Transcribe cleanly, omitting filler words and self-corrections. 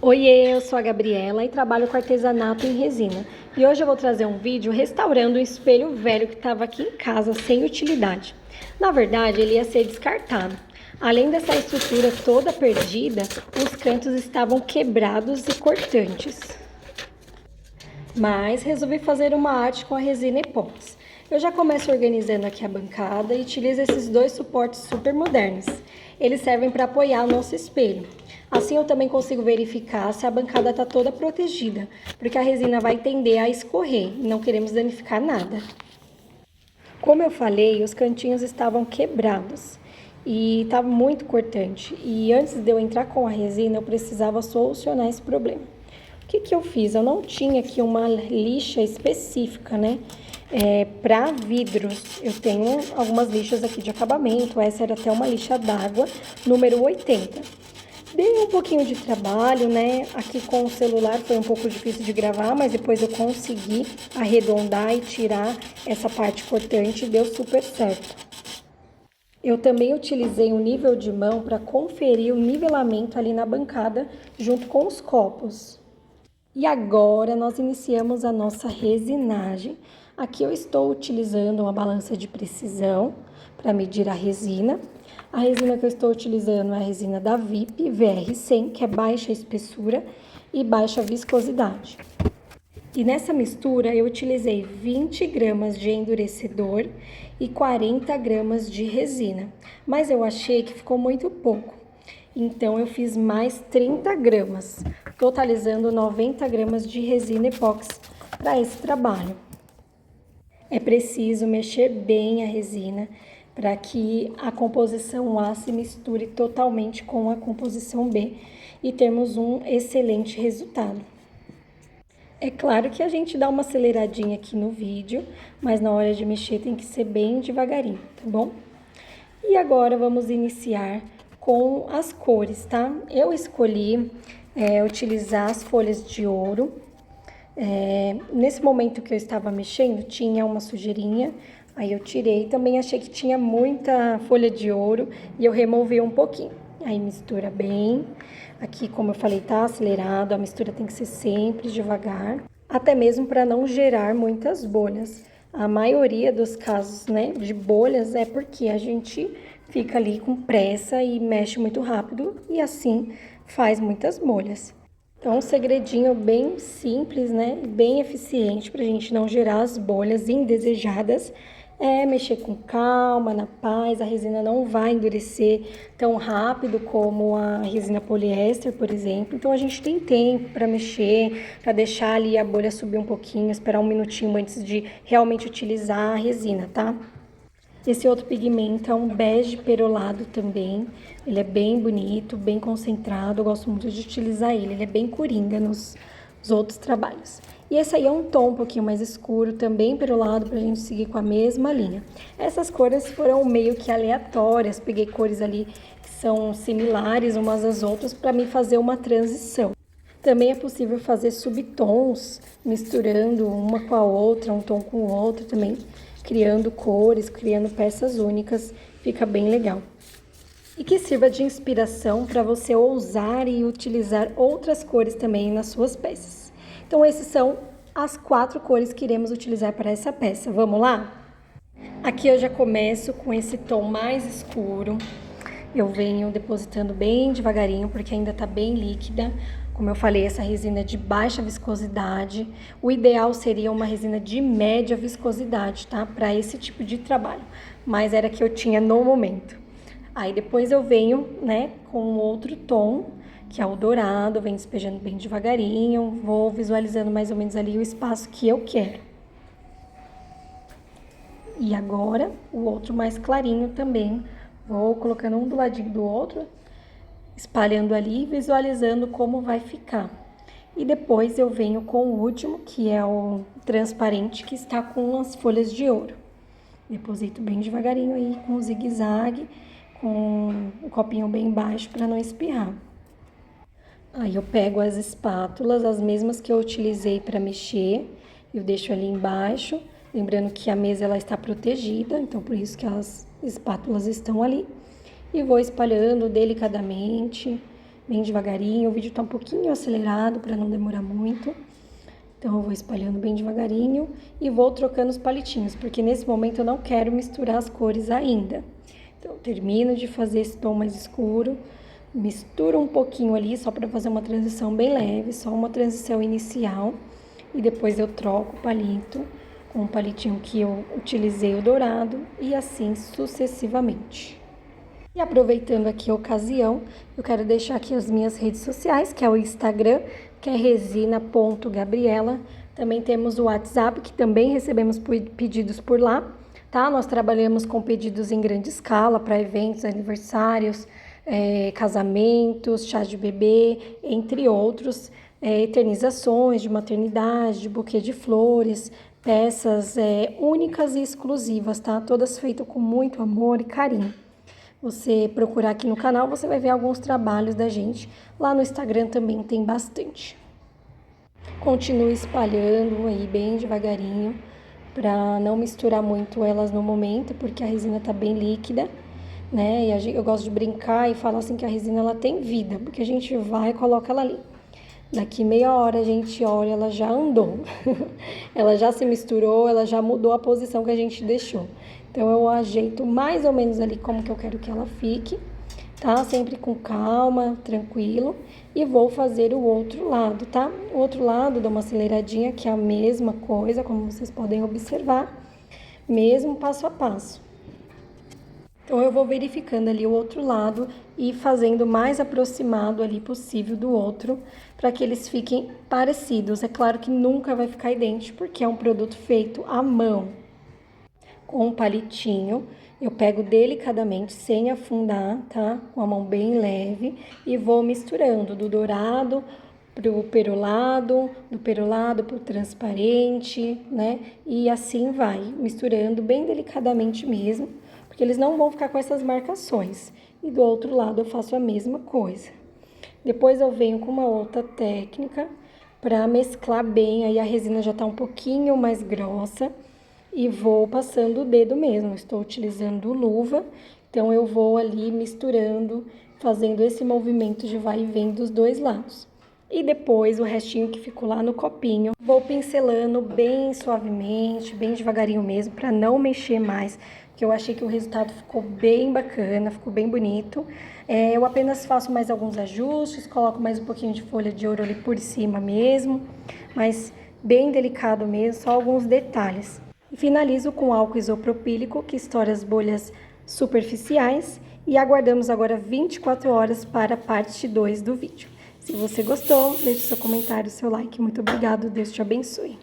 Oiê, eu sou a Gabriela e trabalho com artesanato em resina. E hoje eu vou trazer um vídeo restaurando um espelho velho que estava aqui em casa sem utilidade. Na verdade, ele ia ser descartado. Além dessa estrutura toda perdida, os cantos estavam quebrados e cortantes. Mas resolvi fazer uma arte com a resina epóxi. Eu já começo organizando aqui a bancada e utilizo esses dois suportes super modernos. Eles servem para apoiar o nosso espelho. Assim eu também consigo verificar se a bancada está toda protegida, porque a resina vai tender a escorrer e não queremos danificar nada. Como eu falei, os cantinhos estavam quebrados e estava muito cortante. E antes de eu entrar com a resina, eu precisava solucionar esse problema. O que eu fiz? Eu não tinha aqui uma lixa específica, né? Para vidros. Eu tenho algumas lixas aqui de acabamento. Essa era até uma lixa d'água, número 80. Dei um pouquinho de trabalho, né? Aqui com o celular foi um pouco difícil de gravar, mas depois eu consegui arredondar e tirar essa parte cortante e deu super certo. Eu também utilizei um nível de mão para conferir o nivelamento ali na bancada junto com os copos. E agora nós iniciamos a nossa resinagem. Aqui eu estou utilizando uma balança de precisão para medir a resina. A resina que eu estou utilizando é a resina da VIP VR100, que é baixa espessura e baixa viscosidade. E nessa mistura eu utilizei 20 gramas de endurecedor e 40 gramas de resina, mas eu achei que ficou muito pouco. Então eu fiz mais 30 gramas, totalizando 90 gramas de resina epóxi para esse trabalho. É preciso mexer bem a resina para que a composição A se misture totalmente com a composição B e termos um excelente resultado. É claro que a gente dá uma aceleradinha aqui no vídeo, mas na hora de mexer tem que ser bem devagarinho, tá bom? E agora vamos iniciar com as cores, tá? Eu escolhi utilizar as folhas de ouro. Nesse momento que eu estava mexendo, tinha uma sujeirinha, aí eu tirei. Também achei que tinha muita folha de ouro e eu removi um pouquinho. Aí mistura bem. Aqui, como eu falei, tá acelerado, a mistura tem que ser sempre devagar, até mesmo para não gerar muitas bolhas. A maioria dos casos, né, de bolhas é porque a gente fica ali com pressa e mexe muito rápido e assim faz muitas bolhas. Então, um segredinho bem simples, né, bem eficiente para a gente não gerar as bolhas indesejadas é mexer com calma, na paz. A resina não vai endurecer tão rápido como a resina poliéster, por exemplo. Então, a gente tem tempo para mexer, para deixar ali a bolha subir um pouquinho, esperar um minutinho antes de realmente utilizar a resina, tá? Esse outro pigmento é um bege perolado também. Ele é bem bonito, bem concentrado. Eu gosto muito de utilizar ele. Ele é bem coringa nos outros trabalhos. E esse aí é um tom um pouquinho mais escuro, também perolado, pra gente seguir com a mesma linha. Essas cores foram meio que aleatórias. Peguei cores ali que são similares umas às outras para me fazer uma transição. Também é possível fazer subtons, misturando uma com a outra, um tom com o outro também, criando cores, criando peças únicas, fica bem legal. E que sirva de inspiração para você ousar e utilizar outras cores também nas suas peças. Então, essas são as 4 cores que iremos utilizar para essa peça. Vamos lá? Aqui eu já começo com esse tom mais escuro. Eu venho depositando bem devagarinho, porque ainda tá bem líquida. Como eu falei, essa resina é de baixa viscosidade. O ideal seria uma resina de média viscosidade, tá? Para esse tipo de trabalho. Mas era que eu tinha no momento. Aí depois eu venho, né, com outro tom, que é o dourado. Venho despejando bem devagarinho. Vou visualizando mais ou menos ali o espaço que eu quero. E agora, o outro mais clarinho também. Vou colocando um do ladinho do outro, espalhando ali e visualizando como vai ficar. E depois eu venho com o último, que é o transparente, que está com as folhas de ouro. Deposito bem devagarinho aí, com o zigue-zague, com o copinho bem baixo para não espirrar. Aí eu pego as espátulas, as mesmas que eu utilizei para mexer, eu deixo ali embaixo, lembrando que a mesa ela está protegida, então por isso que as espátulas estão ali. E vou espalhando delicadamente, bem devagarinho. O vídeo tá um pouquinho acelerado para não demorar muito. Então, eu vou espalhando bem devagarinho e vou trocando os palitinhos, porque nesse momento eu não quero misturar as cores ainda. Então, eu termino de fazer esse tom mais escuro, misturo um pouquinho ali, só para fazer uma transição bem leve, só uma transição inicial. E depois eu troco o palito com o palitinho que eu utilizei, o dourado, e assim sucessivamente. E aproveitando aqui a ocasião, eu quero deixar aqui as minhas redes sociais, que é o Instagram, que é resina.gabriela. Também temos o WhatsApp, que também recebemos pedidos por lá, tá? Nós trabalhamos com pedidos em grande escala para eventos, aniversários, casamentos, chá de bebê, entre outros, eternizações de maternidade, de buquê de flores, peças únicas e exclusivas, tá? Todas feitas com muito amor e carinho. Você procurar aqui no canal, você vai ver alguns trabalhos da gente. Lá no Instagram também tem bastante. Continue espalhando aí bem devagarinho, para não misturar muito elas no momento, porque a resina tá bem líquida, né? E eu gosto de brincar e falar assim que a resina ela tem vida, porque a gente vai e coloca ela ali. Daqui meia hora a gente olha, ela já andou, ela já se misturou, ela já mudou a posição que a gente deixou. Então, eu ajeito mais ou menos ali como que eu quero que ela fique, tá? Sempre com calma, tranquilo. E vou fazer o outro lado, tá? O outro lado, dou uma aceleradinha, que é a mesma coisa, como vocês podem observar, mesmo passo a passo. Então, eu vou verificando ali o outro lado e fazendo o mais aproximado ali possível do outro, para que eles fiquem parecidos. É claro que nunca vai ficar idêntico, porque é um produto feito à mão. Com um palitinho, eu pego delicadamente, sem afundar, tá? Com a mão bem leve e vou misturando do dourado pro perolado, do perolado pro transparente, né? E assim vai, misturando bem delicadamente mesmo, porque eles não vão ficar com essas marcações. E do outro lado eu faço a mesma coisa. Depois eu venho com uma outra técnica para mesclar bem, aí a resina já tá um pouquinho mais grossa. E vou passando o dedo mesmo, estou utilizando luva, então eu vou ali misturando, fazendo esse movimento de vai e vem dos dois lados. E depois o restinho que ficou lá no copinho, vou pincelando bem suavemente, bem devagarinho mesmo, para não mexer mais, porque eu achei que o resultado ficou bem bacana, ficou bem bonito. Eu apenas faço mais alguns ajustes, coloco mais um pouquinho de folha de ouro ali por cima mesmo, mas bem delicado mesmo, só alguns detalhes. E finalizo com álcool isopropílico, que estoura as bolhas superficiais, e aguardamos agora 24 horas para a parte 2 do vídeo. Se você gostou, deixe seu comentário, seu like. Muito obrigado, Deus te abençoe.